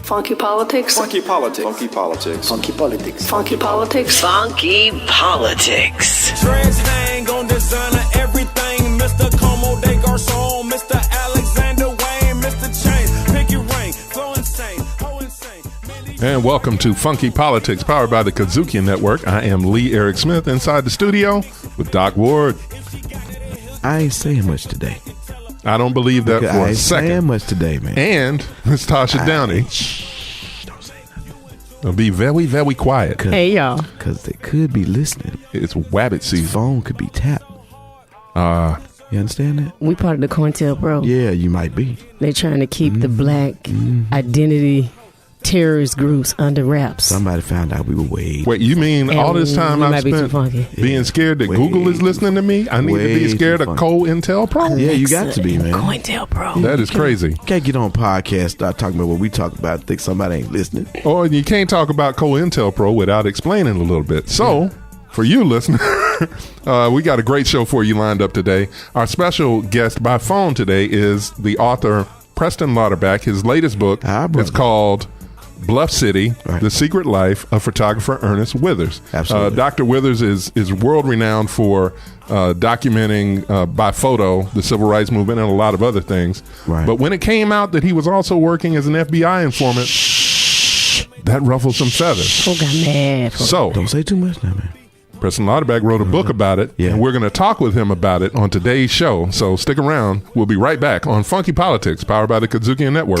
Funky politics. Funky politics. Funky politics. Funky politics. Funky politics. Funky politics. Dreads hang on designer everything. Mr. Como de Garçon, Mr. Alexander Wayne, Mr. Chain, pick your ring, flow insane, ho insane. And welcome to Funky Politics, powered by the KUDZUKIAN Network. I am Lee Eric Smith inside the studio with Doc Ward. I ain't saying much today. I don't believe that Because for I a ain't second. saying much today, man. And Miss Tasha Downey. Shh, don't say nothing. It'll be very, very quiet. Hey, y'all. Because they could be listening. It's wabbit His season. phone could be tapped. You understand that? We part of the COINTELPRO. Yeah, you might be. They're trying to keep the black identity terrorist groups under wraps. Somebody found out we were way. Wait, you mean And all this time we I might be too spent funky. being scared that Way Google is too listening to me? I need to be way scared too of funky. COINTELPRO? Yeah, you got to be, man. COINTELPRO. That is crazy. Can't get on podcast, start talking about what we talk about, think somebody ain't listening. Or you can't talk about COINTELPRO without explaining a little bit. So, for you listening, we got a great show for you lined up today. Our special guest by phone today is the author Preston Lauterbach. His latest book is called Bluff City, The Secret Life of Photographer Ernest Withers. Absolutely. Dr. Withers is world-renowned for documenting by photo the civil rights movement and a lot of other things. Right. But when it came out that he was also working as an FBI informant, that ruffled some feathers. People got mad. So, Don't say too much now, man. Preston Lauterbach wrote a book about it, and we're going to talk with him about it on today's show. So stick around. We'll be right back on Funky Politics, powered by the KUDZUKIAN Network.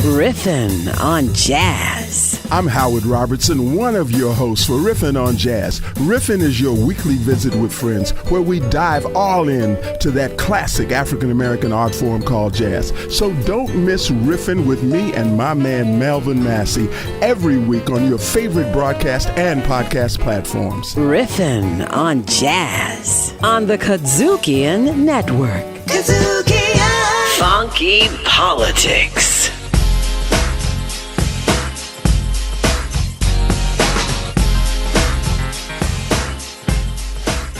Riffin' on Jazz. I'm Howard Robertson, one of your hosts for Riffin' on Jazz. Riffin' is your weekly visit with friends where we dive all in to that classic African-American art form called jazz. So don't miss Riffin' with me and my man Melvin Massey every week on your favorite broadcast and podcast platforms. Riffin' on Jazz on the KUDZUKIAN Network. KUDZUKIAN. Funky Politics.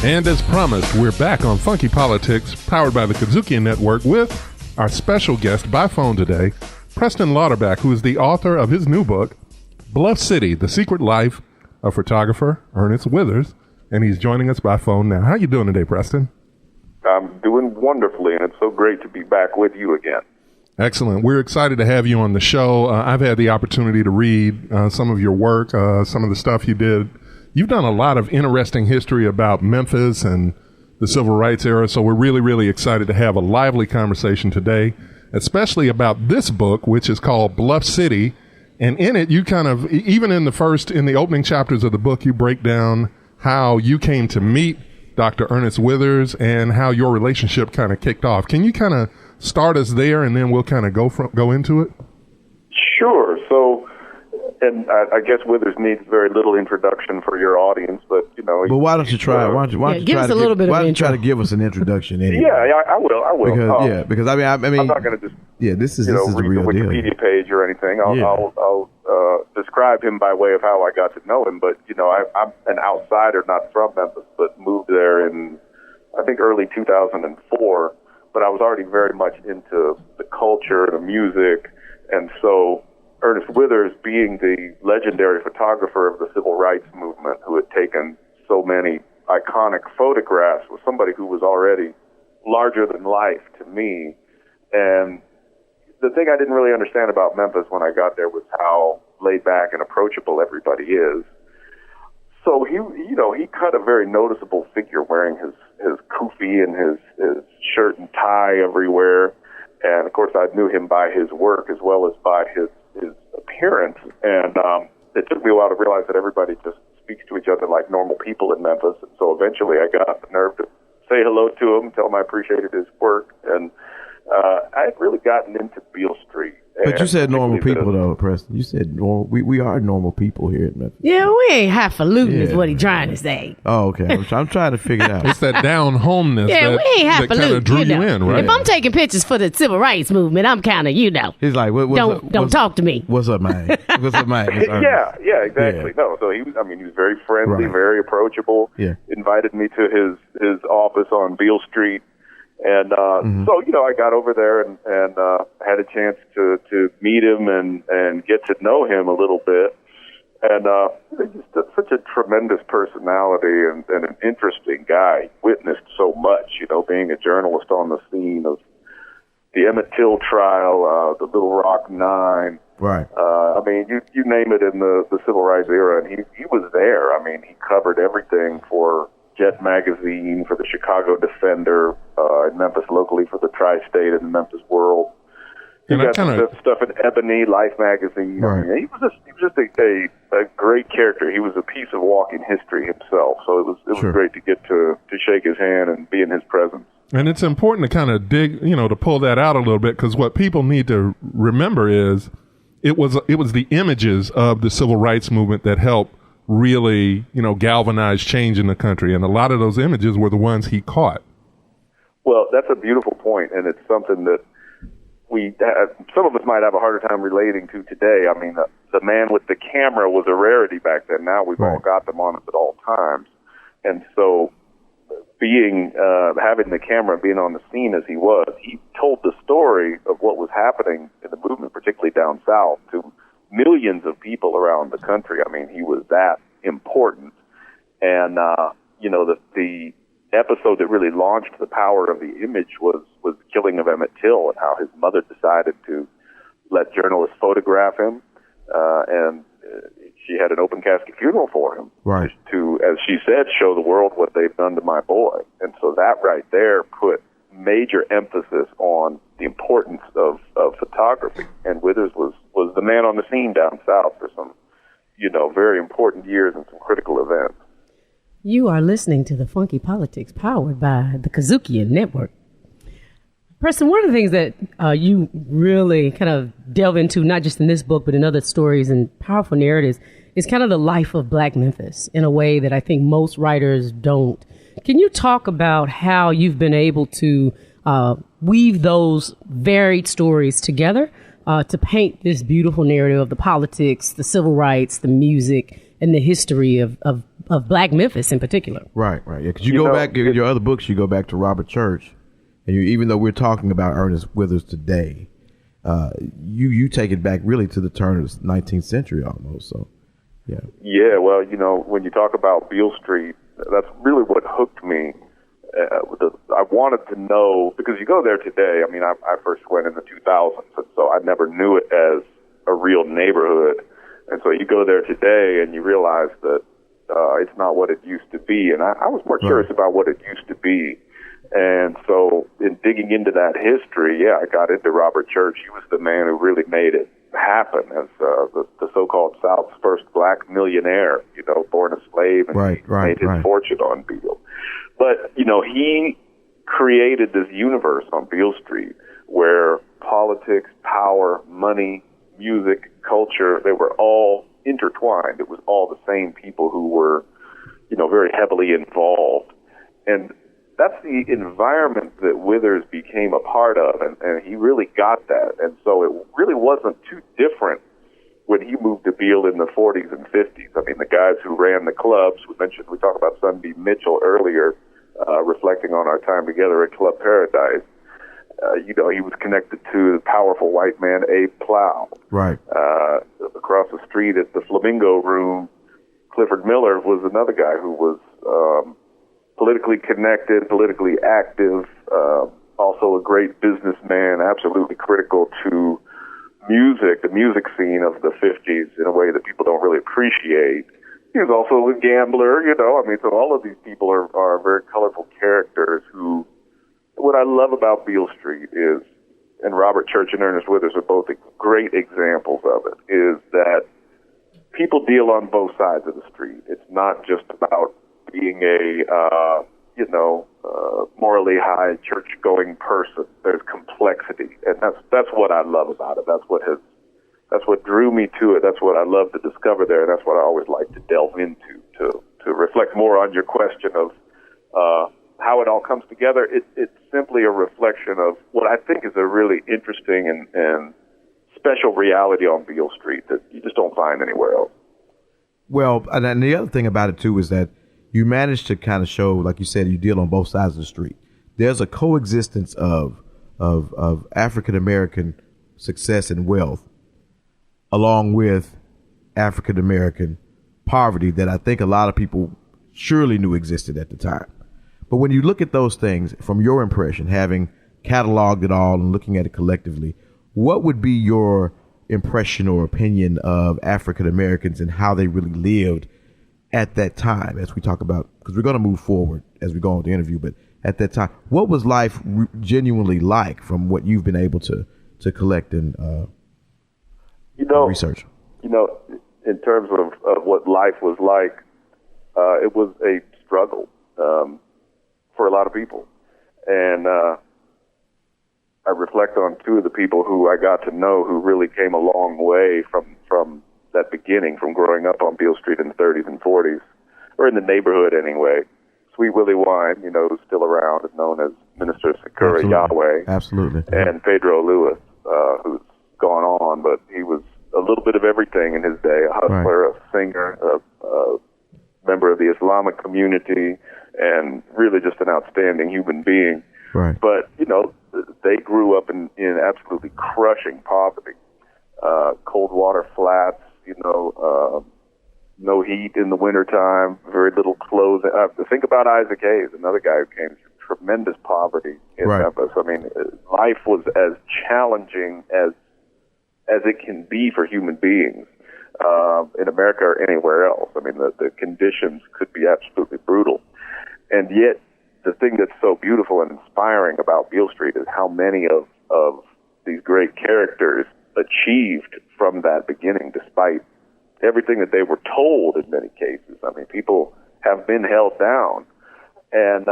And as promised, we're back on Funky Politics, powered by the KUDZUKIAN Network, with our special guest by phone today, Preston Lauterbach, who is the author of his new book, Bluff City, The Secret Life of Photographer Ernest Withers. And he's joining us by phone now. How you doing today, Preston? I'm doing wonderfully, and it's so great to be back with you again. Excellent. We're excited to have you on the show. I've had the opportunity to read some of your work, some of the stuff you did. You've done a lot of interesting history about Memphis and the civil rights era, so we're really, really excited to have a lively conversation today, especially about this book, which is called Bluff City. And in it, you kind of, even in the opening chapters of the book, you break down how you came to meet Dr. Ernest Withers and how your relationship kind of kicked off. Can you kind of start us there, and then we'll kind of go into it? Sure. So, and I guess Withers needs very little introduction for your audience, but you know. But why don't you try? Why don't you give try us to a little bit of Why don't you intro. try to give us an introduction? Anyway? Yeah, I will. Because I mean, I'm not going to just this is the read real the deal. Wikipedia page or anything. I'll describe him by way of how I got to know him. But you know, I'm an outsider, not from Memphis, but moved there in I think early 2004. But I was already very much into the culture, the music, and so Ernest Withers, being the legendary photographer of the civil rights movement, who had taken so many iconic photographs, was somebody who was already larger than life to me. And the thing I didn't really understand about Memphis when I got there was how laid back and approachable everybody is. So he cut a very noticeable figure wearing his kufi and his shirt and tie everywhere. And of course I knew him by his work as well as by his appearance. And it took me a while to realize that everybody just speaks to each other like normal people in Memphis. And so eventually I got the nerve to say hello to him, tell him I appreciated his work. And I had really gotten into Beale Street. But you said normal people, though, Preston. You said normal. We are normal people here in Memphis. Yeah, we ain't highfalutin is what he trying to say. Oh, okay. I'm trying to figure it out. It's that down-homeness Yeah, we ain't that kind of highfalutin. drew you in, right? If I'm taking pictures for the civil rights movement, I'm kind of, He's like, don't talk to me. What's up, man? What's up, man? Yeah, exactly. Yeah. No, so he was very friendly, very approachable. Yeah. Invited me to his office on Beale Street. And so, you know, I got over there and had a chance to meet him and get to know him a little bit. And he's just such a tremendous personality and an interesting guy. He witnessed so much, you know, being a journalist on the scene of the Emmett Till trial, the Little Rock Nine. Right. I mean, you name it in the civil rights era, and he was there. I mean, he covered everything for Jet Magazine, for the Chicago Defender, in Memphis locally for the Tri-State and the Memphis World. He got some stuff in Ebony, Life Magazine. Right. I mean, he was just a great character. He was a piece of walking history himself. So it was Sure. great to get to shake his hand and be in his presence. And it's important to kind of dig, you know, to pull that out a little bit, because what people need to remember is it was the images of the civil rights movement that helped really, you know, galvanize change in the country. And a lot of those images were the ones he caught. Well, that's a beautiful point, and it's something that some of us might have a harder time relating to today. I mean, the man with the camera was a rarity back then. Now we've all got them on us at all times. And so having the camera, being on the scene as he was, he told the story of what was happening in the movement, particularly down south, to millions of people around the country. I mean, he was that important. And, you know, the episode that really launched the power of the image was the killing of Emmett Till, and how his mother decided to let journalists photograph him, and she had an open casket funeral for him, right, to, as she said, show the world what they've done to my boy. And so that right there put major emphasis on the importance of photography. And Withers was the man on the scene down south for some, you know, very important years and some critical events. You are listening to the Funky Politics, powered by the KUDZUKIAN Network. Preston, one of the things that you really kind of delve into, not just in this book, but in other stories and powerful narratives, is kind of the life of Black Memphis in a way that I think most writers don't. Can you talk about how you've been able to weave those varied stories together to paint this beautiful narrative of the politics, the civil rights, the music, and the history of Black Memphis in particular? Right. Yeah, because you go back in your other books, you go back to Robert Church, and even though we're talking about Ernest Withers today, you take it back really to the turn of the 19th century almost. So, yeah. Yeah. Well, you know, when you talk about Beale Street, that's really what hooked me. I wanted to know, because you go there today. I mean, I first went in the 2000s, and so I never knew it as a real neighborhood. And so you go there today, and you realize that it's not what it used to be. And I was more curious about what it used to be. And so in digging into that history, I got into Robert Church. He was the man who really made it happen as the so-called South's first Black millionaire, you know, born a slave and made his fortune on Beale. But, you know, he created this universe on Beale Street where politics, power, money, music, culture, they were all intertwined. It was all the same people who were, you know, very heavily involved. And that's the environment that Withers became a part of, and he really got that. And so it really wasn't too different when he moved to Beale in the 40s and 50s. I mean, the guys who ran the clubs, we talked about Sunbeam Mitchell earlier, reflecting on our time together at Club Paradise. You know, he was connected to the powerful white man, Abe Plow. Right. Across the street at the Flamingo Room, Clifford Miller was another guy who was politically connected, politically active, also a great businessman, absolutely critical to music, the music scene of the 50s in a way that people don't really appreciate. He was also a gambler, you know. I mean, so all of these people are very colorful characters who, what I love about Beale Street is, and Robert Church and Ernest Withers are both great examples of it, is that people deal on both sides of the street. It's not just about being a, morally high church-going person. There's complexity, and that's what I love about it. That's what drew me to it. That's what I love to discover there, and that's what I always like to delve into, to reflect more on your question of how it all comes together. It's simply a reflection of what I think is a really interesting and special reality on Beale Street that you just don't find anywhere else. Well, and the other thing about it, too, is that you managed to kind of show, like you said, you deal on both sides of the street. there's a coexistence of African American success and wealth, along with African American poverty that I think a lot of people surely knew existed at the time. But when you look at those things from your impression, having cataloged it all and looking at it collectively, what would be your impression or opinion of African Americans and how they really lived at that time, as we talk about, because we're going to move forward as we go on with the interview, but at that time, what was life genuinely like from what you've been able to collect and research? In terms of what life was like, it was a struggle for a lot of people. And I reflect on two of the people who I got to know who really came a long way from that beginning, from growing up on Beale Street in the 30s and 40s, or in the neighborhood anyway. Sweet Willie Wine, who's still around, is known as Minister Sakura Yahweh. Absolutely. And Pedro Lewis, who's gone on, but he was a little bit of everything in his day, a hustler, a singer, a member of the Islamic community, and really just an outstanding human being. Right. But, they grew up in absolutely crushing poverty. Cold water flats, no heat in the wintertime, very little clothes. Think about Isaac Hayes, another guy who came through tremendous poverty in Memphis. I mean, life was as challenging as it can be for human beings in America or anywhere else. I mean, the conditions could be absolutely brutal. And yet, the thing that's so beautiful and inspiring about Beale Street is how many of these great characters achieved from that beginning, despite everything that they were told in many cases. I mean, people have been held down, and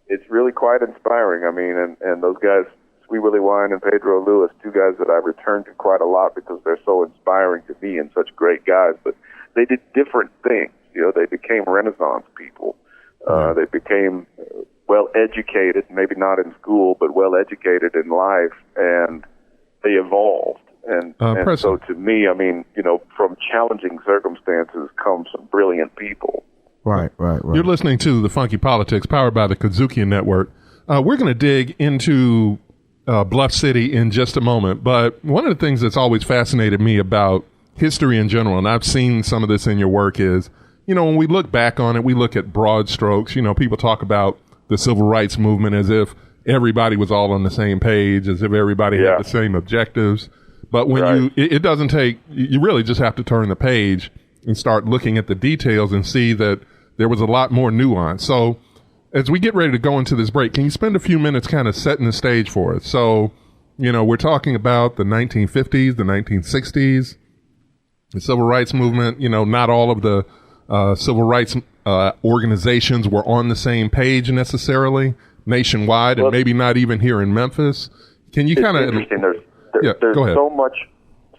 it's really quite inspiring. I mean, and those guys, Sweet Willie Wine and Pedro Lewis, two guys that I return to quite a lot because they're so inspiring to me and such great guys, but they did different things. They became Renaissance people. They became well-educated, maybe not in school, but well-educated in life, and they evolved. And so to me, I mean, from challenging circumstances come some brilliant people. Right. You're listening to The Funky Politics, powered by the KUDZUKIAN Network. We're going to dig into Bluff City in just a moment, but one of the things that's always fascinated me about history in general, and I've seen some of this in your work, is, when we look back on it, we look at broad strokes. People talk about the civil rights movement as if everybody was all on the same page, as if everybody had the same objectives. But when it doesn't take, you really just have to turn the page and start looking at the details and see that there was a lot more nuance. So as we get ready to go into this break, can you spend a few minutes kind of setting the stage for us? So, we're talking about the 1950s, the 1960s, the civil rights movement. Not all of the civil rights organizations were on the same page necessarily nationwide, and maybe not even here in Memphis. Can you kind of... There's go ahead.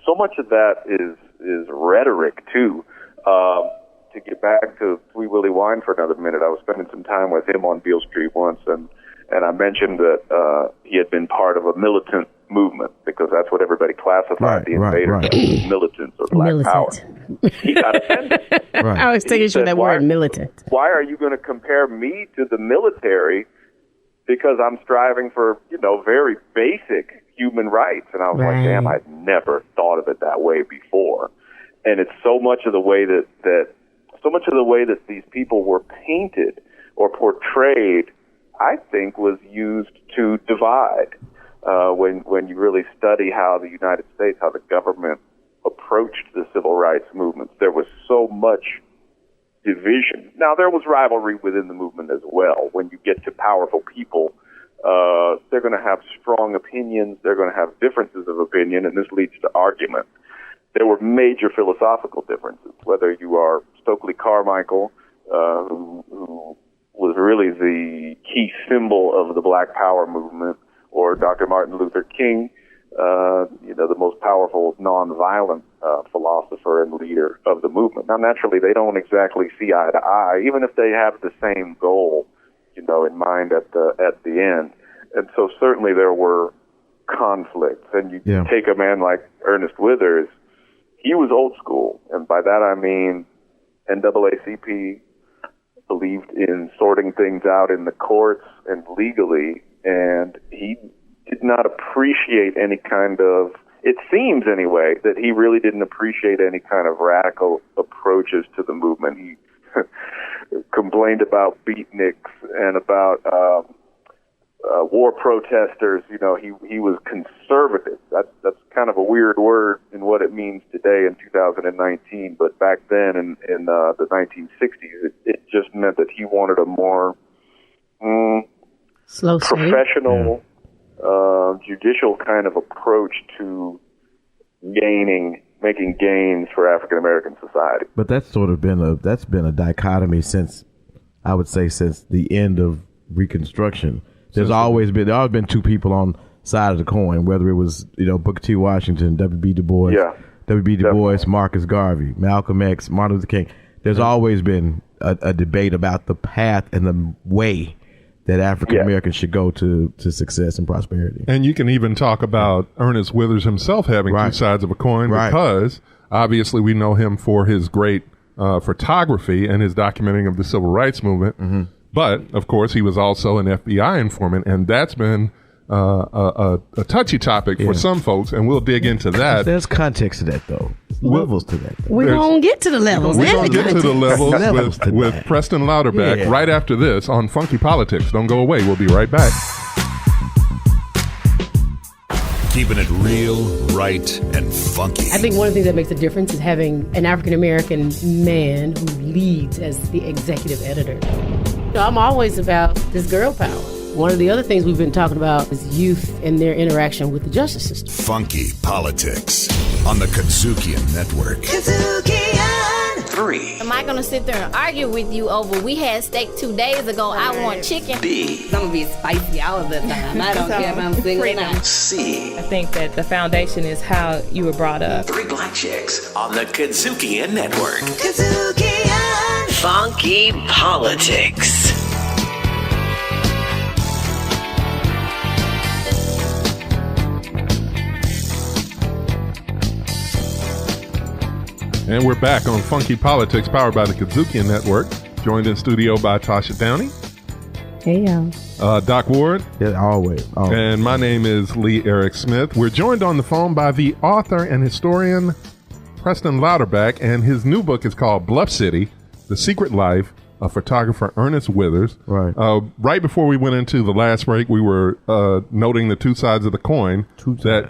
So much of that is rhetoric too. To get back to Sweet Willie Wine for another minute, I was spending some time with him on Beale Street once, and I mentioned that he had been part of a militant movement, because that's what everybody classified the invaders as, militants or black power. He got offended. I was taking sure that word militant. Why are you going to compare me to the military? Because I'm striving for, very basic human rights. And I was like, damn, I'd never thought of it that way before. And it's so much of the way that these people were painted or portrayed, I think, was used to divide. When you really study how the United States, how the government approached the civil rights movement, there was so much division. Now, there was rivalry within the movement as well. When you get to powerful people, they're going to have strong opinions, they're going to have differences of opinion, and this leads to argument. There were major philosophical differences, whether you are Stokely Carmichael, who was really the key symbol of the Black Power movement, or Dr. Martin Luther King, the most powerful nonviolent philosopher and leader of the movement. Now, naturally, they don't exactly see eye to eye, even if they have the same goal, in mind at the end. And so certainly there were conflicts. And you take a man like Ernest Withers, he was old school, and by that I mean NAACP, believed in sorting things out in the courts and legally, and he did not appreciate any kind of, it seems anyway, that he really didn't appreciate any kind of radical approaches to the movement. He complained about beatniks and about war protesters. You know, he was conservative. That's kind of a weird word in what it means today in 2019, but back then in the 1960s, it just meant that he wanted a more slow, professional, judicial kind of approach to making gains for African American society. But that's sort of been a dichotomy since, I would say, since the end of Reconstruction. There always been two people on side of the coin, whether it was, Booker T. Washington, W.B. Du Bois, Marcus Garvey, Malcolm X, Martin Luther King. There's always been a debate about the path and the way that African Americans should go to success and prosperity. And you can even talk about Ernest Withers himself having two sides of a coin, because obviously we know him for his great photography and his documenting of the civil rights movement. Mm-hmm. But, of course, he was also an FBI informant, and that's been a touchy topic for some folks, and we'll dig into that. There's context to that, though. Levels to that. We're going to get to the levels. We're going to get to the levels with Preston Lauterbach right after this on Funky Politics. Don't go away. We'll be right back. Keeping it real, right, and funky. I think one of the things that makes a difference is having an African-American man who leads as the executive editor. I'm always about this girl power. One of the other things we've been talking about is youth and their interaction with the justice system. Funky Politics on the KUDZUKIAN Network. KUDZUKIAN 3. Am I going to sit there and argue with you over we had steak 2 days ago, I want chicken? B. I'm going to be spicy all of the time. I don't care if I'm single or not. C. I think that the foundation is how you were brought up. 3 Black Chicks on the KUDZUKIAN Network. KUDZUKIAN Funky Politics. And we're back on Funky Politics, powered by the KUDZUKIAN Network. Joined in studio by Tasha Downey. Hey, y'all. Doc Ward. Yeah, always. And my name is Lee Eric Smith. We're joined on the phone by the author and historian Preston Lauterbach, and his new book is called Bluff City, The Secret Life of Photographer Ernest Withers. Right. Right before we went into the last break, we were noting the two sides of the coin.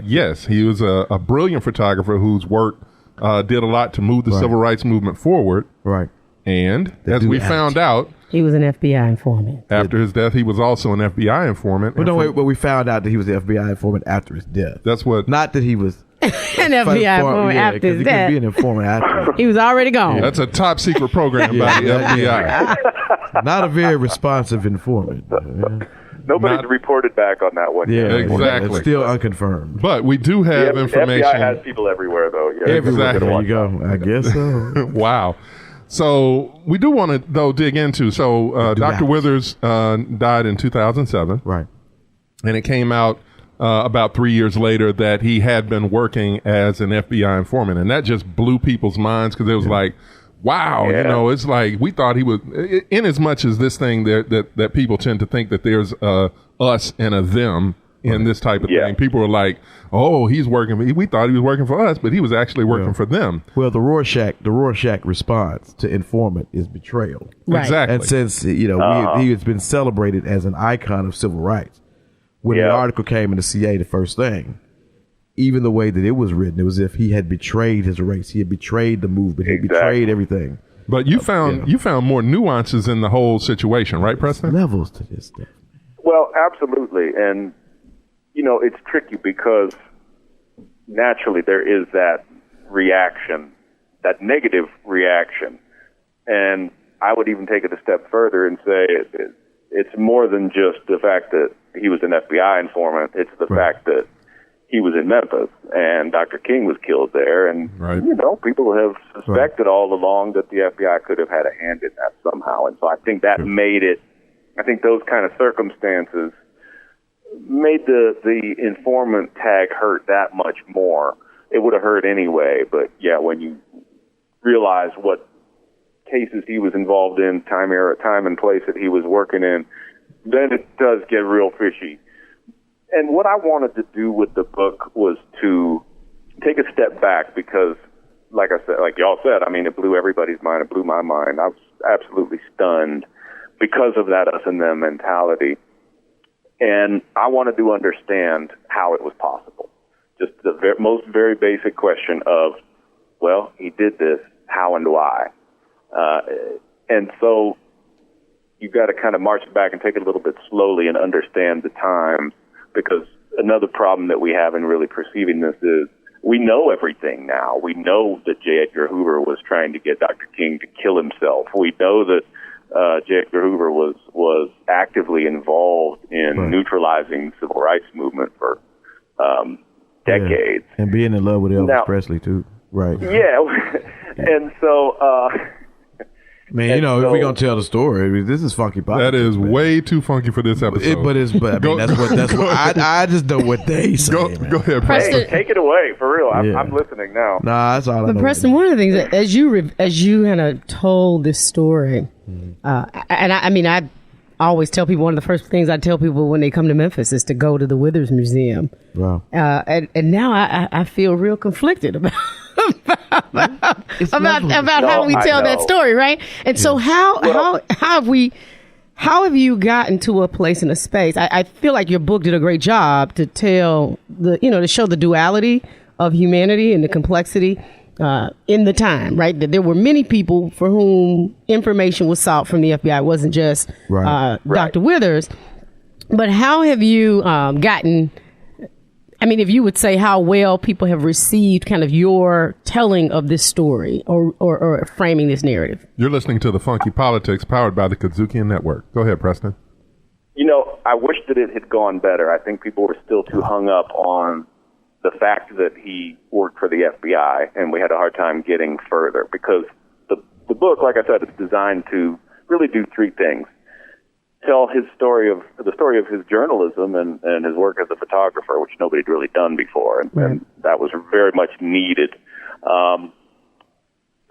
Yes, he was a brilliant photographer whose work did a lot to move the civil rights movement forward. Right. And as we found out, he was an FBI informant. After his death, he was also an FBI informant. Well, but we found out that he was the FBI informant after his death. That's what. Not that he was an FBI informant after his death. He could be an informant after. He was already gone. That's a top secret program by the FBI. Not a very responsive informant. Nobody's reported back on that one. Yeah, exactly. It's still unconfirmed. But we do have information. FBI has people everywhere, though. Yeah, exactly. There you go. I guess so. Wow. So we do want to, though, dig into. So Dr. Withers died in 2007. Right. And it came out about 3 years later that he had been working as an FBI informant. And that just blew people's minds because it was like, wow, it's like we thought he was, in as much as this thing that people tend to think that there's us and a them in this type of thing. People are like, oh, he's working. We thought he was working for us, but he was actually working for them. Well, the Rorschach response to informant is betrayal. Right. Exactly. And since, he has been celebrated as an icon of civil rights, when the article came in the CA, the first thing, even the way that it was written, it was as if he had betrayed his race. He had betrayed the movement. He had betrayed everything. But you found more nuances in the whole situation, right, Preston? Levels to this stuff. Well, absolutely. And, it's tricky because naturally there is that reaction, that negative reaction. And I would even take it a step further and say it's more than just the fact that he was an FBI informant. It's the fact that he was in Memphis and Dr. King was killed there. And, people have suspected all along that the FBI could have had a hand in that somehow. And so I think that made it, I think those kind of circumstances made the informant tag hurt that much more. It would have hurt anyway, but when you realize what cases he was involved in, time and place that he was working in, then it does get real fishy. And what I wanted to do with the book was to take a step back because, like I said, like y'all said, I mean, it blew everybody's mind. It blew my mind. I was absolutely stunned because of that us and them mentality. And I wanted to understand how it was possible. Just the most very basic question of, well, he did this, how and why? And so you've got to kind of march back and take it a little bit slowly and understand the times, because another problem that we have in really perceiving this is we know everything now. We know that J. Edgar Hoover was trying to get Dr. King to kill himself. We know that J. Edgar Hoover was actively involved in neutralizing the civil rights movement for decades. Yeah. And being in love with Elvis Presley, too. Right. Yeah. And so... Man, you know, if we're gonna tell the story, I mean, this is funky politics. That is way too funky for this episode. But I mean, that's what I just know what they say. Go ahead, Preston. Hey, take it away for real. I'm listening now. Nah, that's all I know. But Preston, one of the things that, as you kind of told this story, and I mean, I always tell people, one of the first things I tell people when they come to Memphis is to go to the Withers Museum. Wow. And now I feel real conflicted about how we tell that story, right? And so how have you gotten to a place in a space? I feel like your book did a great job to tell to show the duality of humanity and the complexity in the time, right? That there were many people for whom information was sought from the FBI. It wasn't just Dr. Withers. But how have you gotten... I mean, if you would say how well people have received kind of your telling of this story or framing this narrative. You're listening to The Funky Politics, powered by the KUDZUKIAN Network. Go ahead, Preston. You know, I wish that it had gone better. I think people were still too hung up on the fact that he worked for the FBI, and we had a hard time getting further because the book, like I said, is designed to really do three things. Tell the story of his journalism and his work as a photographer, which nobody had really done before, and that was very much needed.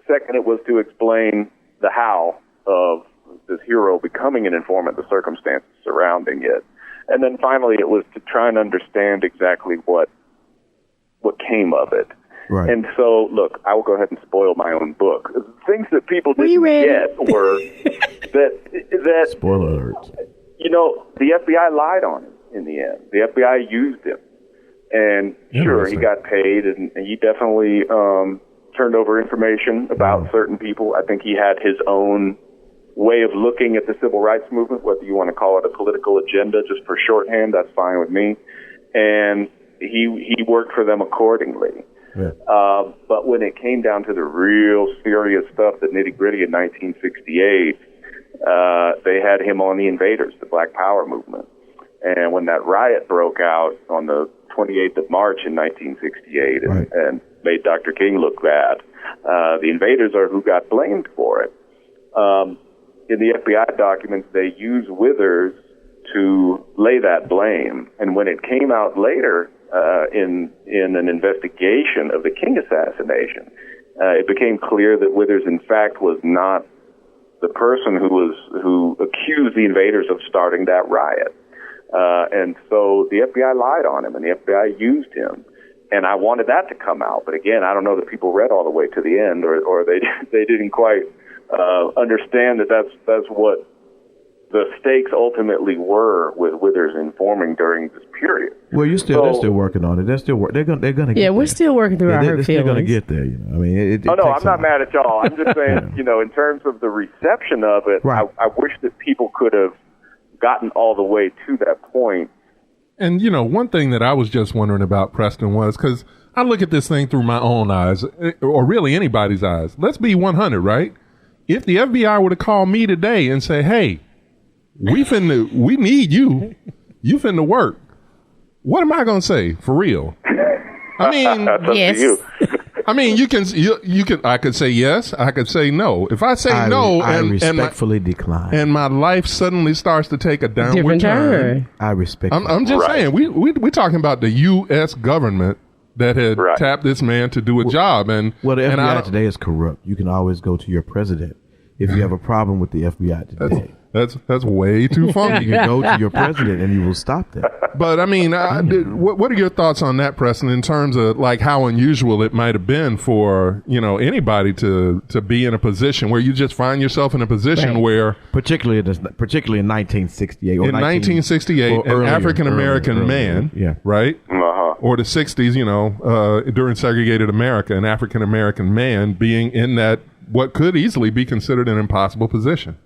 Second, it was to explain the how of this hero becoming an informant, the circumstances surrounding it. And then finally, it was to try and understand exactly what came of it. Right. And so, look, I will go ahead and spoil my own book. Things that people didn't get were that spoiler alert. You know, the FBI lied on him in the end. The FBI used him, and sure, he got paid, and he definitely turned over information about certain people. I think he had his own way of looking at the civil rights movement, whether you want to call it a political agenda, just for shorthand, that's fine with me. And he worked for them accordingly. Yeah. But when it came down to the real serious stuff, the nitty-gritty in 1968, they had him on the invaders, the Black Power movement. And when that riot broke out on the 28th of March in 1968 and made Dr. King look bad, the invaders are who got blamed for it. In the FBI documents, they use Withers to lay that blame. And when it came out later, in an investigation of the King assassination, it became clear that Withers, in fact, was not the person who accused the invaders of starting that riot. And so the FBI lied on him, and the FBI used him. And I wanted that to come out, but again, I don't know that people read all the way to the end, or they didn't quite understand that that's what the stakes ultimately were with Withers informing during this period. Well, they're still working on it. They're gonna get there. Yeah, we're still working through our hurt feelings. They're gonna get there. You know, I mean, I'm not mad at y'all. I'm just saying, you know, in terms of the reception of it, I wish that people could have gotten all the way to that point. And you know, one thing that I was just wondering about, Preston, was because I look at this thing through my own eyes, or really anybody's eyes. Let's be 100, right? If the FBI were to call me today and say, "Hey, we need you. You finna work." What am I gonna say? For real? I mean, yes. I mean, you can. I could say yes. I could say no. If I say no, I respectfully decline, and my life suddenly starts to take a downward turn, I respect. I'm just saying. We're talking about the U.S. government that had tapped this man to do a job, and the FBI today is corrupt. You can always go to your president if you have a problem with the FBI today. That's way too funky. You can go to your president and he will stop that. But I mean, what are your thoughts on that, Preston, in terms of like how unusual it might have been for, anybody to be in a position where you just find yourself in a position where, particularly in 1968 or 1968, an African American man, right? Or the 60s, during segregated America, an African American man being in that what could easily be considered an impossible position.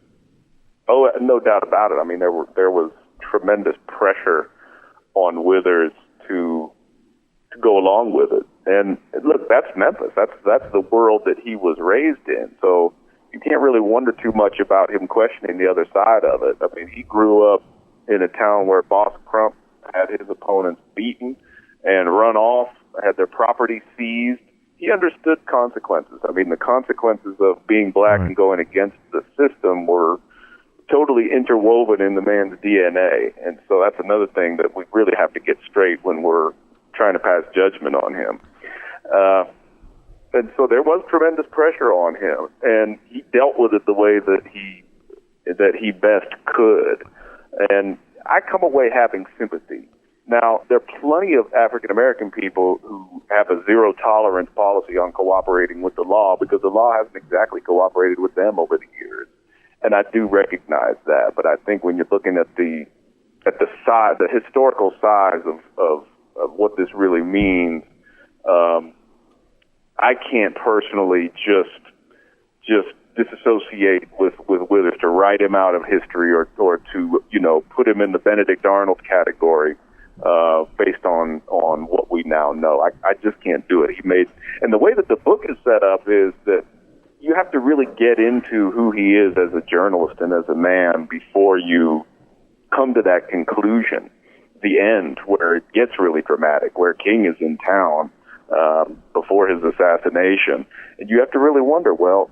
Oh, no doubt about it. I mean, there was tremendous pressure on Withers to go along with it. And look, that's Memphis. That's the world that he was raised in. So you can't really wonder too much about him questioning the other side of it. I mean, he grew up in a town where Boss Crump had his opponents beaten and run off, had their property seized. He understood consequences. I mean, the consequences of being black and going against the system were totally interwoven in the man's DNA. And so that's another thing that we really have to get straight when we're trying to pass judgment on him. And so there was tremendous pressure on him, and he dealt with it the way that he best could. And I come away having sympathy. Now, there are plenty of African-American people who have a zero-tolerance policy on cooperating with the law because the law hasn't exactly cooperated with them over the years. And I do recognize that, but I think when you're looking at the size, the historical size of what this really means, I can't personally just disassociate with Withers to write him out of history or to put him in the Benedict Arnold category based on what we now know. I just can't do it. And the way that the book is set up is that you have to really get into who he is as a journalist and as a man before you come to that conclusion, the end, where it gets really dramatic, where King is in town before his assassination. And you have to really wonder, well,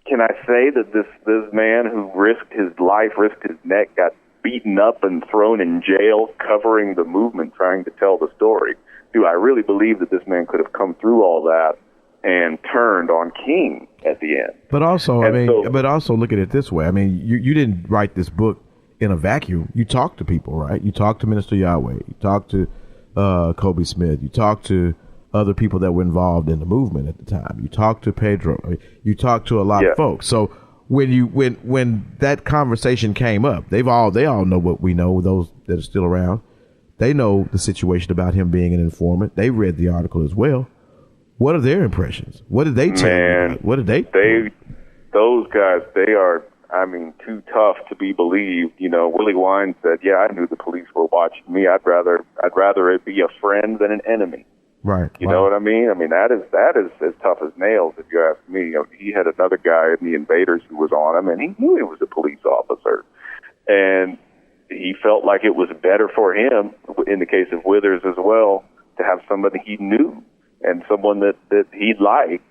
can I say that this man who risked his life, risked his neck, got beaten up and thrown in jail covering the movement, trying to tell the story? Do I really believe that this man could have come through all that and turned on King at the end? But also, also look at it this way. I mean, you didn't write this book in a vacuum. You talked to people, right? You talked to Minister Yahweh. You talked to Kobe Smith. You talked to other people that were involved in the movement at the time. You talked to Pedro. You talked to a lot of folks. So when that conversation came up, they all know what we know, those that are still around. They know the situation about him being an informant. They read the article as well. What are their impressions? What did they tell you? What did they? Those guys, they are, too tough to be believed. Willie Wine said, "Yeah, I knew the police were watching me. I'd rather it be a friend than an enemy." Right. You know what I mean? I mean, that is as tough as nails, if you ask me. He had another guy in the Invaders who was on him, and he knew he was a police officer, and he felt like it was better for him, in the case of Withers as well, to have somebody he knew and someone that he liked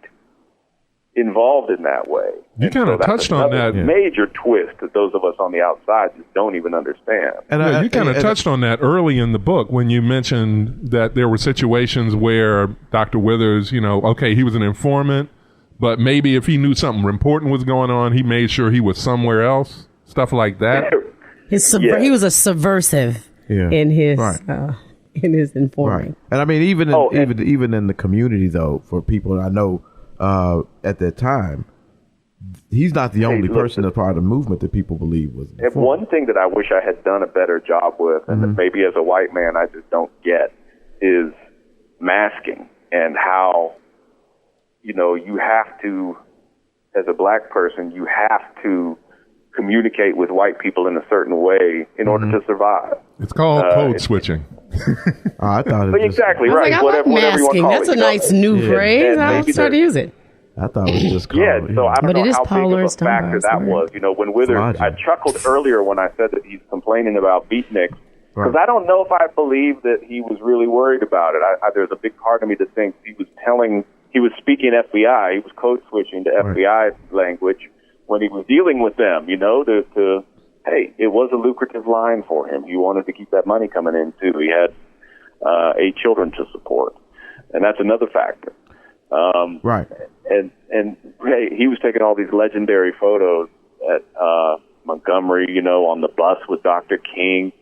involved in that way. You kind of touched on that major twist that those of us on the outside just don't even understand. And you kind of touched on that early in the book when you mentioned that there were situations where Dr. Withers, he was an informant, but maybe if he knew something important was going on, he made sure he was somewhere else, stuff like that. He was a subversive in his in his informing. Right. And even in the community, though, for people I know at that time, he's not the only person that's part of the movement that people believe was. And one thing that I wish I had done a better job with, and that maybe as a white man I just don't get, is masking and how, you have to, as a black person, you have to communicate with white people in a certain way in order to survive. It's called code switching. I thought it was exactly right. I like masking. That's a nice new phrase. I'll start to use it. I thought it was just called. Yeah, so I don't know how big of a factor that was. When Withers, I chuckled earlier when I said that he's complaining about beatniks, because I don't know if I believe that he was really worried about it. There's a big part of me that thinks he was speaking FBI, he was code switching to FBI language when he was dealing with them, hey, it was a lucrative line for him. He wanted to keep that money coming in, too. He had 8 children to support, and that's another factor. Right. And was taking all these legendary photos at Montgomery, on the bus with Dr. King,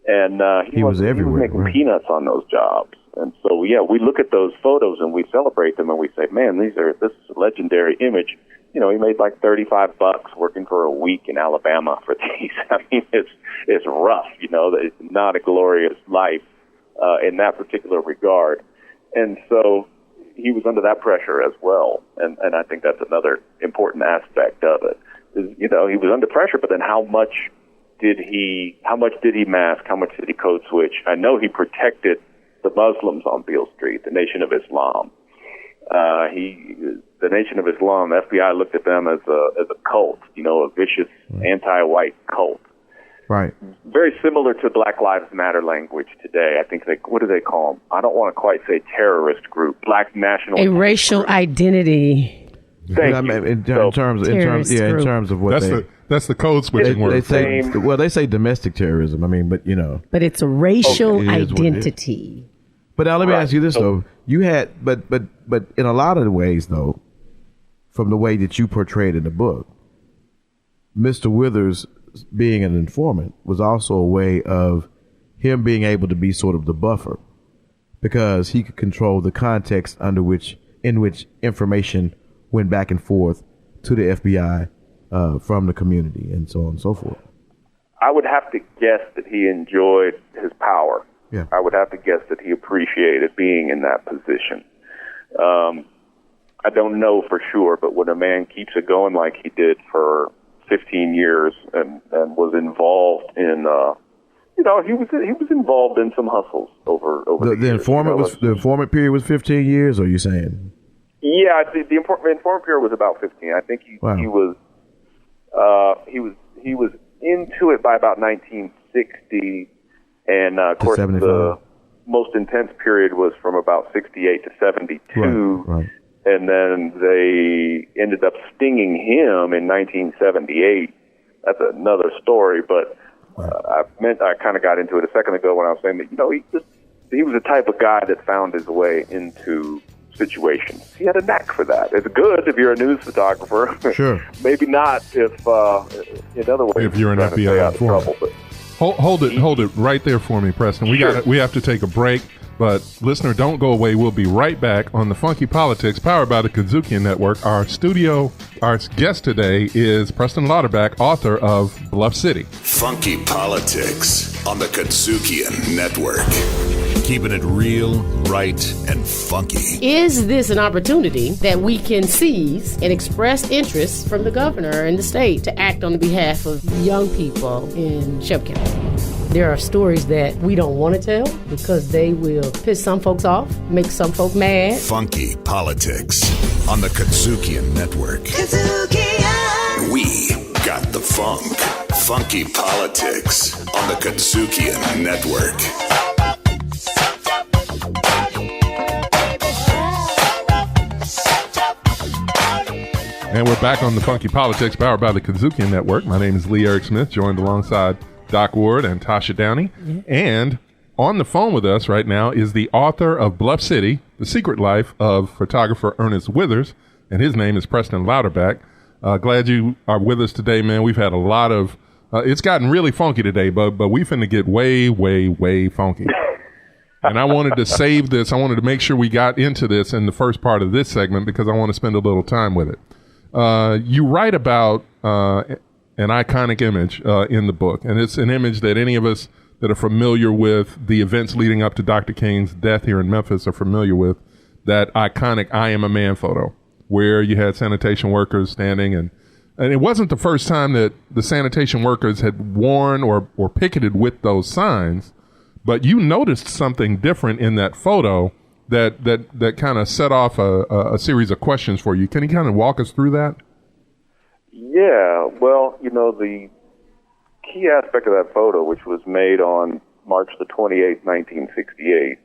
and he was everywhere. He was making peanuts on those jobs. And so, we look at those photos and we celebrate them and we say, man, this is a legendary image. He made like $35 working for a week in Alabama for these. I mean, it's rough, it's not a glorious life in that particular regard. And so he was under that pressure as well. And I think that's another important aspect of it. He was under pressure, but then how much did he mask? How much did he code switch? I know he protected the Muslims on Beale Street, the Nation of Islam. The Nation of Islam, the FBI looked at them as a cult, a vicious anti-white cult. Right. Very similar to Black Lives Matter language today. I think what do they call them? I don't want to quite say terrorist group, Black national. A racial identity. In terms of what that's the code switching word. They say domestic terrorism. I mean, but But it's a racial identity. But now let me ask you this though: you had, but in a lot of the ways though, from the way that you portrayed in the book, Mr. Withers being an informant was also a way of him being able to be sort of the buffer, because he could control the context in which information went back and forth to the FBI from the community and so on and so forth. I would have to guess that he enjoyed his power. Yeah. I would have to guess that he appreciated being in that position. I don't know for sure, but when a man keeps it going like he did for 15 years and was involved in, he was involved in some hustles over the years. The informant period was 15 years, are you saying? Yeah, the informant period was about 15. I think he was into it by about 1960, and of course 75. The most intense period was from about 68 to 72, right. And then they ended up stinging him in 1978. That's another story, but I kind of got into it a second ago when I was saying that he was the type of guy that found his way into situations. He had a knack for that. It's good if you're a news photographer. Sure. Maybe not if in other ways. If you're an FBI informant. Hold it right there for me, Preston. We have to take a break, but listener, don't go away. We'll be right back on the Funky Politics, powered by the KUDZUKIAN Network. Our guest today is Preston Lauterbach, author of Bluff City. Funky Politics on the KUDZUKIAN Network. Keeping it real, right, and funky. Is this an opportunity that we can seize and express interest from the governor and the state to act on behalf of young people in Shelby County? There are stories that we don't want to tell because they will piss some folks off, make some folk mad. Funky Politics on the KUDZUKIAN Network. KUDZUKIAN! We got the funk. Funky Politics on the KUDZUKIAN Network. And we're back on the Funky Politics, powered by the KUDZUKIAN Network. My name is Lee Eric Smith, joined alongside Doc Ward and Tasha Downey. Mm-hmm. And on the phone with us right now is the author of Bluff City, The Secret Life of Photographer Ernest Withers, and his name is Preston Lauterbach. Glad you are with us today, man. We've had a lot of, it's gotten really funky today, but we finna get way, way, way funky. And I wanted to save this. I wanted to make sure we got into this in the first part of this segment because I want to spend a little time with it. You write about an iconic image in the book, and it's an image that any of us that are familiar with the events leading up to Dr. King's death here in Memphis are familiar with, that iconic I Am a Man photo, where you had sanitation workers standing, and it wasn't the first time that the sanitation workers had worn or picketed with those signs, but you noticed something different in that photo that kind of set off a series of questions for you. Can you kind of walk us through that? Yeah, well, the key aspect of that photo, which was made on March the 28th, 1968,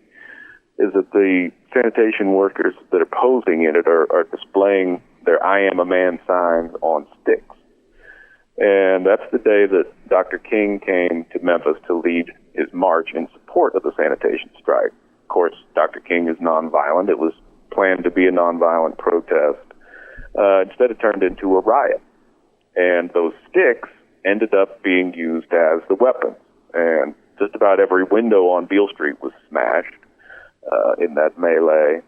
is that the sanitation workers that are posing in it are displaying their I Am a Man signs on sticks. And that's the day that Dr. King came to Memphis to lead his march in support of the sanitation strike. Of course, Dr. King is nonviolent. It was planned to be a nonviolent protest. instead it turned into a riot. And those sticks ended up being used as the weapons. And just about every window on Beale Street was smashed in that melee.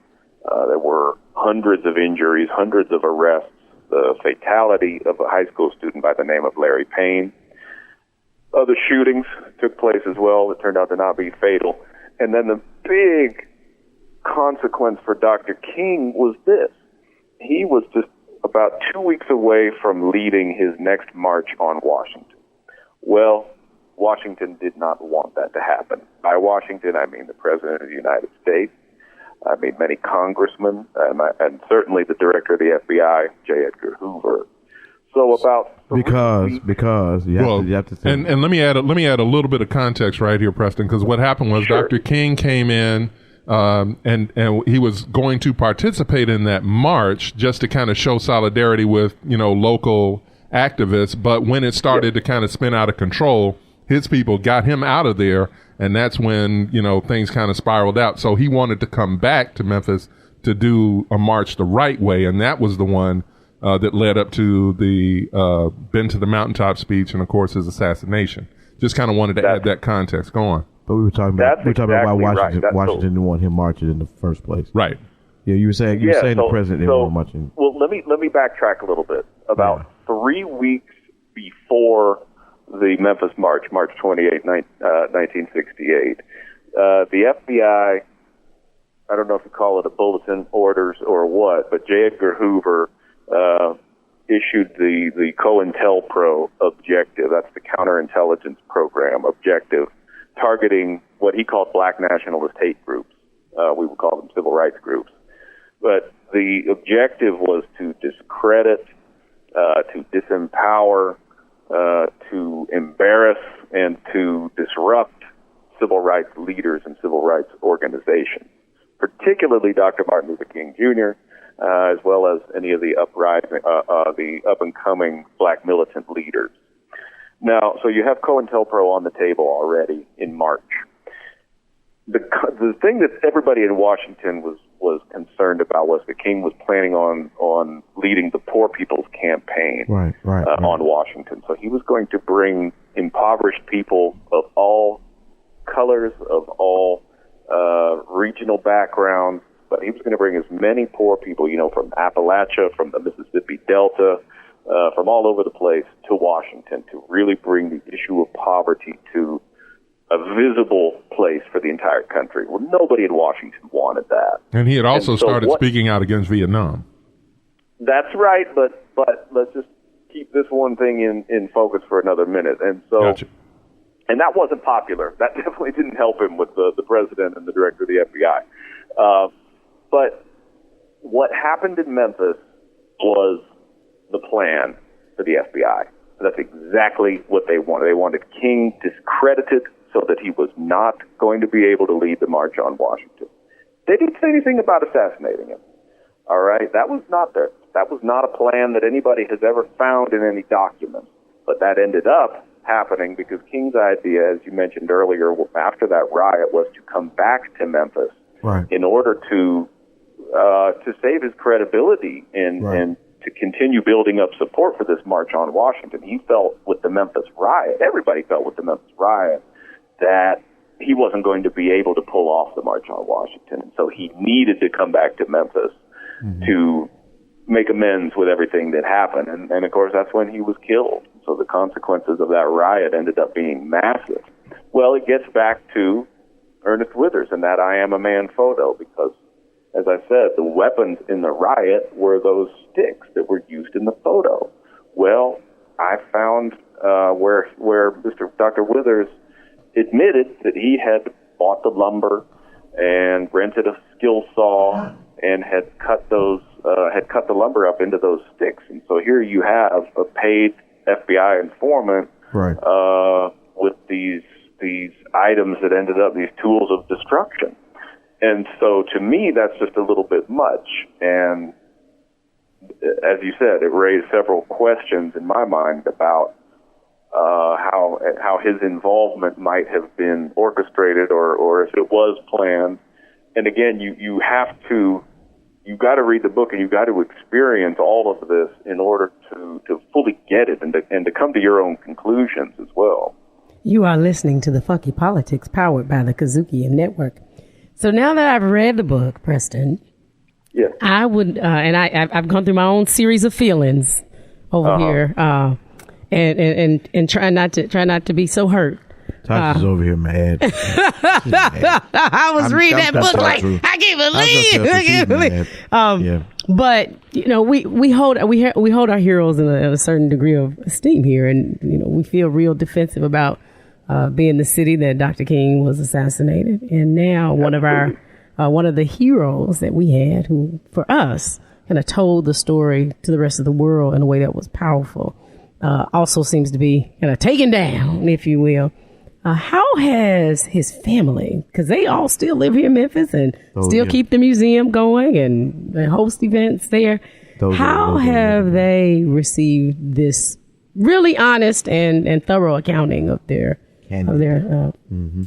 There were hundreds of injuries, hundreds of arrests, the fatality of a high school student by the name of Larry Payne. Other shootings took place as well that turned out to not be fatal. And then the big consequence for Dr. King was this. He was just about 2 weeks away from leading his next march on Washington. Well, Washington did not want that to happen. By Washington, I mean the President of the United States. I mean many congressmen, and certainly the director of the FBI, J. Edgar Hoover. So about because you have to think. And let me add a little bit of context right here, Preston, because what happened was Dr. King came in and he was going to participate in that march just to kind of show solidarity with local activists, but when it started to kind of spin out of control, his people got him out of there, and that's when things kind of spiraled out. So he wanted to come back to Memphis to do a march the right way, and that was the one that led up to the Been to the Mountaintop speech and, of course, his assassination. Just kind of wanted to add that context. Go on. But we were talking about why Washington didn't want him marching in the first place. Right. Yeah, you were saying the president didn't want marching. Well, let me backtrack a little bit. About 3 weeks before the Memphis March, March 28, 1968, the FBI, I don't know if you call it a bulletin orders or what, but J. Edgar Hoover issued the COINTELPRO objective. That's the counterintelligence program objective, targeting what he called black nationalist hate groups. We would call them civil rights groups. But the objective was to discredit, to disempower, to embarrass, and to disrupt civil rights leaders and civil rights organizations, particularly Dr. Martin Luther King Jr., as well as any of the the up-and-coming black militant leaders. Now, so you have COINTELPRO on the table already in March. The thing that everybody in Washington was concerned about was that King was planning on leading the Poor People's Campaign on Washington. So he was going to bring impoverished people of all colors, of all regional backgrounds, but he was going to bring as many poor people, from Appalachia, from the Mississippi Delta, from all over the place to Washington to really bring the issue of poverty to a visible place for the entire country. Well, nobody in Washington wanted that. And he had also started speaking out against Vietnam. That's right, but let's just keep this one thing in focus for another minute. And so, Gotcha. And that wasn't popular. That definitely didn't help him with the president and the director of the FBI. But what happened in Memphis was the plan for the FBI. That's exactly what they wanted. They wanted King discredited so that he was not going to be able to lead the march on Washington. They didn't say anything about assassinating him. All right? That was not there. That was not a plan that anybody has ever found in any document. But that ended up happening because King's idea, as you mentioned earlier, after that riot, was to come back to Memphis in order to save his credibility and to continue building up support for this march on Washington. He felt with the Memphis riot, everybody felt with the Memphis riot, that he wasn't going to be able to pull off the march on Washington. And so he needed to come back to Memphis to make amends with everything that happened. And of course, that's when he was killed. So the consequences of that riot ended up being massive. Well, it gets back to Ernest Withers and that I Am a Man photo, because, as I said, the weapons in the riot were those sticks that were used in the photo. Well, I found where Dr. Withers admitted that he had bought the lumber and rented a skill saw and had cut the lumber up into those sticks. And so here you have a paid FBI informant with these items that ended up these tools of destruction. And so to me, that's just a little bit much. And as you said, it raised several questions in my mind about how his involvement might have been orchestrated or if it was planned. And again, you have to you've got to read the book and you've got to experience all of this in order to fully get it and to come to your own conclusions as well. You are listening to The Funky Politics, powered by the KUDZUKIAN Network. So now that I've read the book, Preston, yes, I would, and I've gone through my own series of feelings over here, and try not to be so hurt. Tasha's over here mad. I was reading that book like I can't believe. But we hold our heroes in a certain degree of esteem here, and we feel real defensive about being the city that Dr. King was assassinated, and now one of the heroes that we had, who for us kind of told the story to the rest of the world in a way that was powerful, also seems to be kind of taken down, if you will. How has his family, because they all still live here in Memphis and keep the museum going and host events there, how have they received this really honest and thorough accounting of their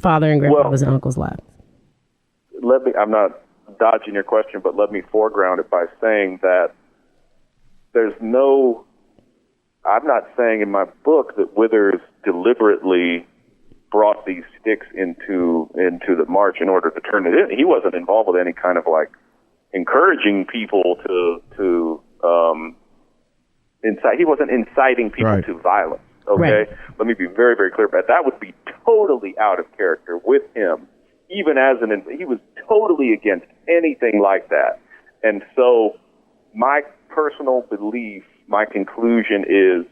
father and grandfather's and uncle's lives? I'm not dodging your question, but let me foreground it by saying that I'm not saying in my book that Withers deliberately brought these sticks into the march in order to turn it in. He wasn't involved with any kind of encouraging people to incite. He wasn't inciting people to violence. Okay, let me be very, very clear about that. That would be totally out of character with him. Even he was totally against anything like that. And so my personal belief, my conclusion is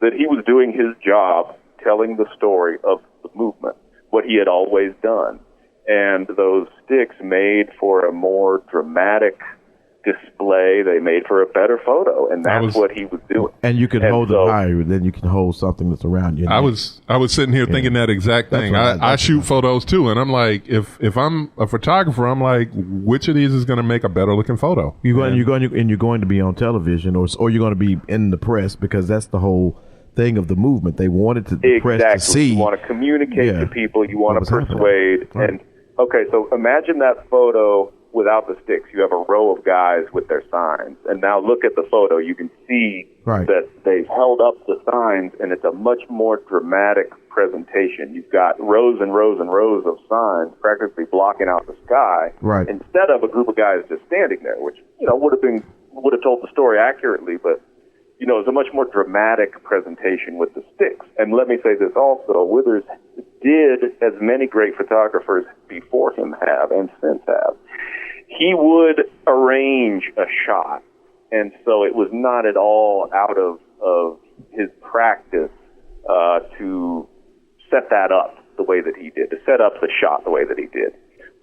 that he was doing his job telling the story of the movement, what he had always done. And those sticks made for a more dramatic display. They made for a better photo, and that's what he was doing. And you can hold it higher, then you can hold something that's around you. I was sitting here thinking that exact thing. I shoot photos too, and I'm like, if I'm a photographer, I'm like, which of these is going to make a better looking photo? You're going to be on television, or you're going to be in the press, because that's the whole thing of the movement. They wanted the press to see. You want to communicate to people. You want to persuade. Right. And okay, so imagine that photo without the sticks. You have a row of guys with their signs, and now look at the photo. You can see that they've held up the signs, and it's a much more dramatic presentation. You've got rows and rows and rows of signs practically blocking out the sky, instead of a group of guys just standing there, which would have told the story accurately, but it's a much more dramatic presentation with the sticks. And let me say this also, Withers did, as many great photographers before him have and since have, he would arrange a shot. And so it was not at all out of his practice to set that up the way that he did, to set up the shot the way that he did.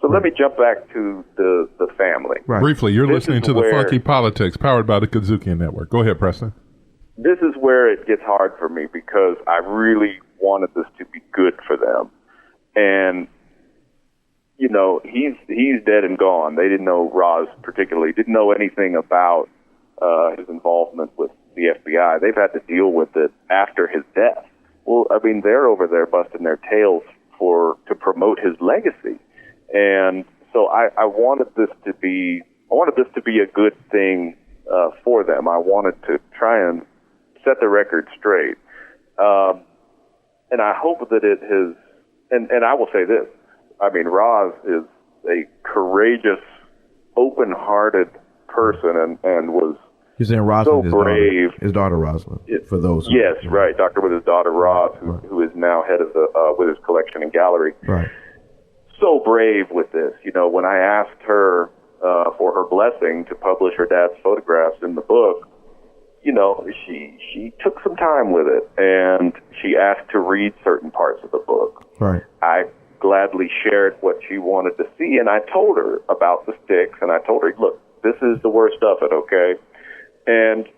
So let me jump back to the family. Briefly, you're listening to The Funky Politics, powered by the KUDZUKIAN Network. Go ahead, Preston. This is where it gets hard for me, because I really wanted this to be good for them. And, he's dead and gone. They didn't know Roz particularly, didn't know anything about his involvement with the FBI. They've had to deal with it after his death. Well, I mean, they're over there busting their tails to promote his legacy. And so I wanted this to be a good thing for them. I wanted to try and set the record straight. And I hope that it has, and I will say this, I mean, Roz is a courageous, open-hearted person and was You're saying Rosalind, so brave. His daughter Rosalind, for those. Yes, right. Dr. Withers' daughter, Roz, who is now head of the Withers Collection and Gallery. Right. So brave with this. When I asked her for her blessing to publish her dad's photographs in the book, she took some time with it, and she asked to read certain parts of the book. Right. I gladly shared what she wanted to see, and I told her about the sticks, and I told her, look, this is the worst of it, okay? And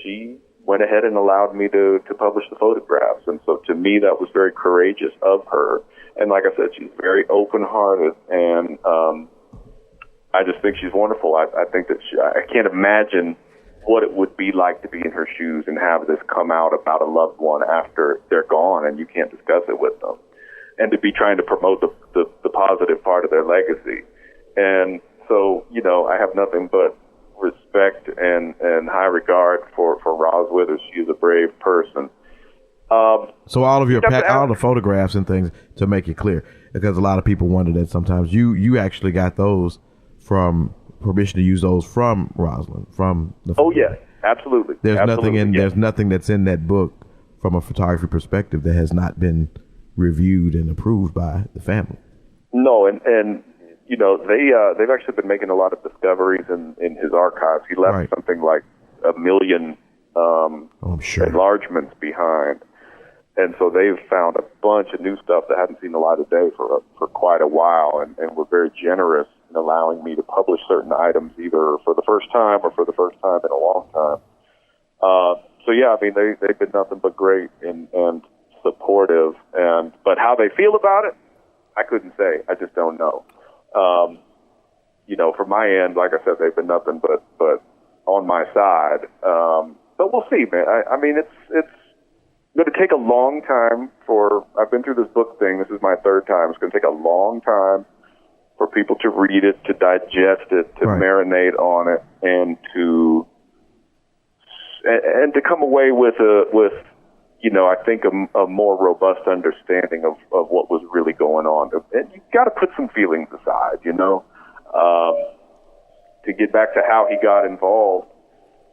she went ahead and allowed me to publish the photographs. And so to me, that was very courageous of her. And like I said, she's very open-hearted, and I just think she's wonderful. I think that I can't imagine what it would be like to be in her shoes and have this come out about a loved one after they're gone and you can't discuss it with them. And to be trying to promote the positive part of their legacy. And so, I have nothing but respect and high regard for Roz Withers. She's a brave person. So all of all the photographs and things, to make it clear, because a lot of people wonder that sometimes you actually got those from permission to use those from Rosalind, from the. Oh yeah, absolutely. There's absolutely, there's nothing that's in that book from a photography perspective that has not been reviewed and approved by the family. No, and you know, they've actually been making a lot of discoveries in his archives. He left something like 1 million enlargements behind. And so they've found a bunch of new stuff that hadn't seen the light of day for quite a while, and were very generous in allowing me to publish certain items either for the first time or for the first time in a long time. So yeah, I mean, they've been nothing but great and supportive, but how they feel about it, I couldn't say. I just don't know. You know, from my end, like I said, they've been nothing but on my side. But we'll see, man. I mean, it's going to take a long time I've been through this book thing. This is my third time. It's going to take a long time for people to read it, to digest it, to marinate on it, and to come away with you know, I think a more robust understanding of what was really going on. And you've got to put some feelings aside, you know, to get back to how he got involved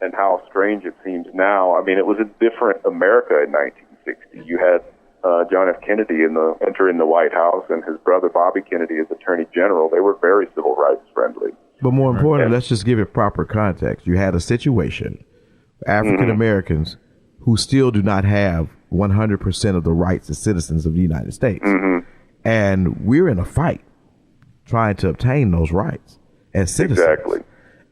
and how strange it seems now. I mean, it was a different America in 1960. You had John F. Kennedy entering the White House, and his brother Bobby Kennedy as Attorney General. They were very civil rights friendly. But more importantly, let's just give it proper context. You had a situation, African Americans who still do not have 100% of the rights as citizens of the United States. And we're in a fight trying to obtain those rights as citizens. Exactly.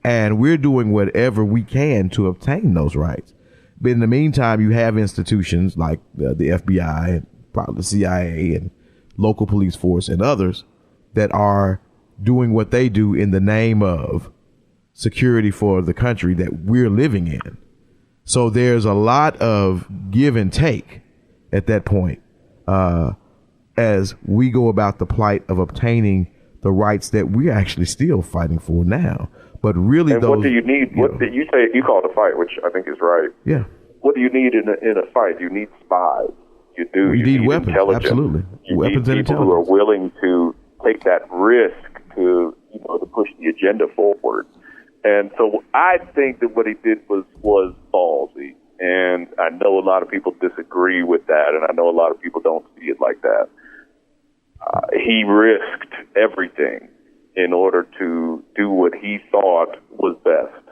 And we're doing whatever we can to obtain those rights. But in the meantime, you have institutions like the FBI and probably the CIA and local police force and others that are doing what they do in the name of security for the country that we're living in. So there's a lot of give and take at that point as we go about the plight of obtaining the rights that we're actually still fighting for now. But really, and what do you need? What did you say? You call it a fight, which I think is right. Yeah. What do you need in a fight? You need spies. You do. You need weapons. Intelligence. Absolutely. You Weapons need and people who are willing to take that risk to push the agenda forward. And so I think that what he did was ballsy. And I know a lot of people disagree with that, and I know a lot of people don't see it like that. He risked everything in order to do what he thought was best.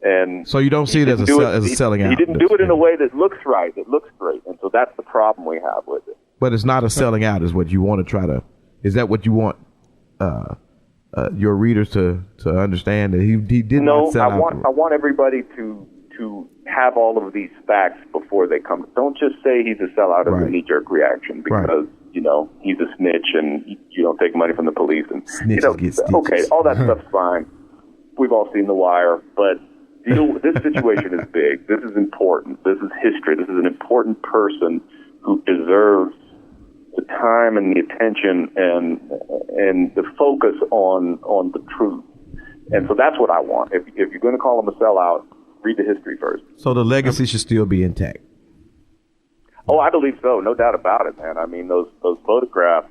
And so you don't see it as a selling out. He didn't do it in a way that looks right, that looks great. And so that's the problem we have with it. But it's not a selling out is what you want to try to, is that what you want your readers to understand, that he did not sell out? I want everybody to have all of these facts before they come. Don't just say he's a sellout as a knee-jerk reaction because, he's a snitch and you don't take money from the police. And okay, all that stuff's fine. We've all seen The Wire, but this situation is big. This is important. This is history. This is an important person who deserves the time and the attention and the focus on the truth. And so that's what I want. If you're going to call him a sellout, read the history first. So the legacy should still be intact. Oh, I believe so. No doubt about it, man. I mean, those photographs,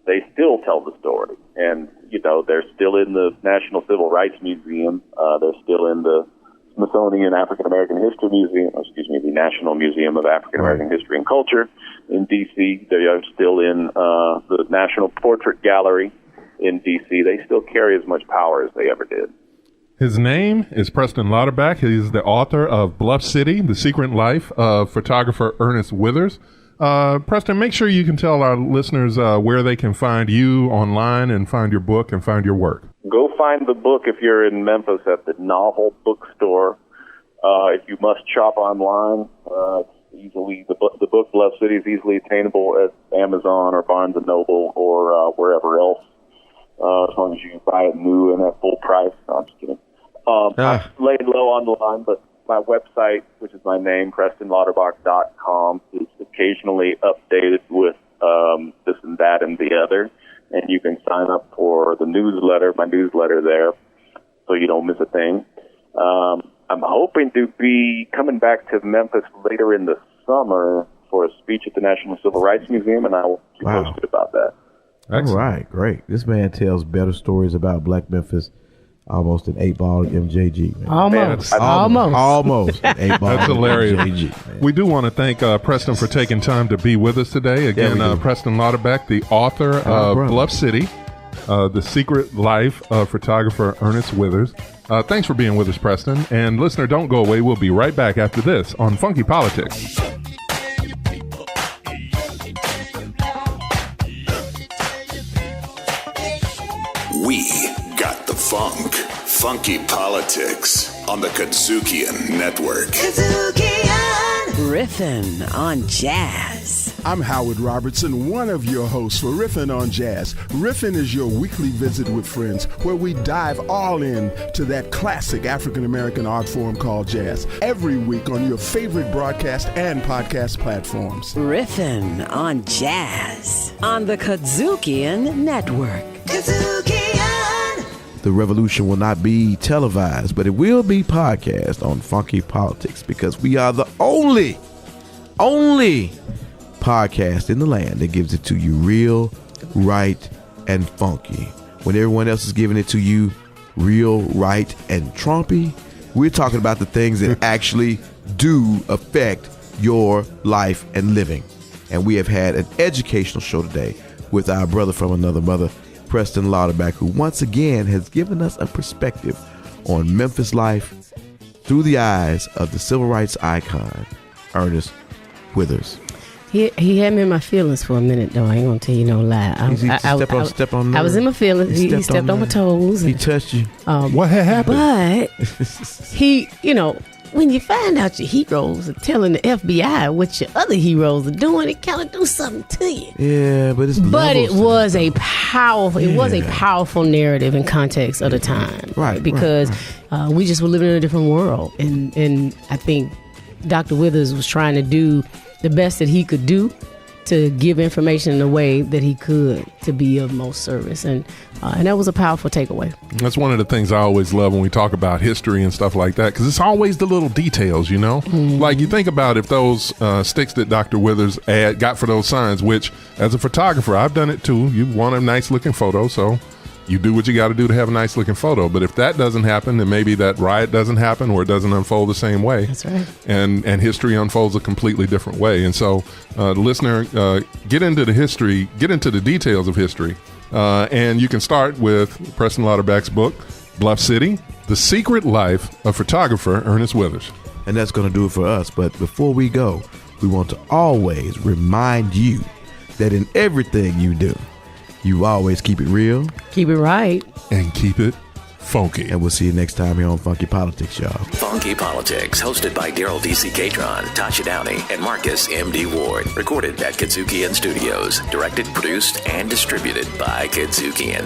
they still tell the story. And, they're still in the National Civil Rights Museum. They're still in the Smithsonian African American History Museum, the National Museum of African American History and Culture in D.C. They are still in the National Portrait Gallery in D.C. They still carry as much power as they ever did. His name is Preston Lauterbach. He's the author of Bluff City, The Secret Life of Photographer Ernest Withers. Preston, make sure you can tell our listeners where they can find you online and find your book and find your work. Go find the book if you're in Memphis at the Novel Bookstore. If you must shop online, easily the book Bluff City is easily attainable at Amazon or Barnes & Noble or wherever else, as long as you buy it new and at full price. No, I'm just kidding. I laid low on the line, but my website, which is my name, PrestonLauterbach.com, is occasionally updated with this and that and the other. And you can sign up for the newsletter, my newsletter there, so you don't miss a thing. I'm hoping to be coming back to Memphis later in the summer for a speech at the National Civil Rights Museum, and I will keep posted about that. Excellent. All right, great. This man tells better stories about Black Memphis almost an 8-ball MJG. Man. Almost. An 8-ball. That's hilarious. MJG, man. We do want to thank Preston for taking time to be with us today. Again, Preston Lauterbach, the author of Bluff City, The Secret Life of Photographer Ernest Withers. Thanks for being with us, Preston. And listener, don't go away. We'll be right back after this on Funky Politics. We got the funk. Funky Politics on the KUDZUKIAN Network. Riffin' on Jazz. I'm Howard Robertson, one of your hosts for Riffin' on Jazz. Riffin' is your weekly visit with friends where we dive all in to that classic African-American art form called jazz every week on your favorite broadcast and podcast platforms. Riffin' on Jazz on the KUDZUKIAN Network. The revolution will not be televised, but it will be podcast on Funky Politics because we are the only podcast in the land that gives it to you real, right, and funky. When everyone else is giving it to you real, right, and Trumpy, we're talking about the things that actually do affect your life and living. And we have had an educational show today with our brother from another mother, Preston Lauterbach, who once again has given us a perspective on Memphis life through the eyes of the civil rights icon, Ernest Withers. He had me in my feelings for a minute, though. I ain't gonna tell you no lie. I was in my feelings. He stepped on my toes. He touched you. What had happened? But he, when you find out your heroes are telling the FBI what your other heroes are doing, it kind of do something to you. Yeah, but it was a powerful narrative in context of the time, right? Because we just were living in a different world, and I think Dr. Withers was trying to do the best that he could do to give information in a way that he could to be of most service, and that was a powerful takeaway. That's one of the things I always love when we talk about history and stuff like that, because it's always the little details, Mm-hmm. Like you think about if those sticks that Dr. Withers got for those signs, which as a photographer, I've done it too. You want a nice looking photo, so you do what you got to do to have a nice looking photo. But if that doesn't happen, then maybe that riot doesn't happen or it doesn't unfold the same way. That's right. And history unfolds a completely different way. And so, listener, get into the history, get into the details of history. And you can start with Preston Lauterbach's book, Bluff City, The Secret Life of Photographer Ernest Withers. And that's going to do it for us. But before we go, we want to always remind you that in everything you do, you always keep it real, keep it right, and keep it funky. And we'll see you next time here on Funky Politics, y'all. Funky Politics, hosted by Daryl D.C. Catron, Tasha Downey, and Marcus M.D. Ward. Recorded at KUDZUKIAN Studios. Directed, produced, and distributed by KUDZUKIAN.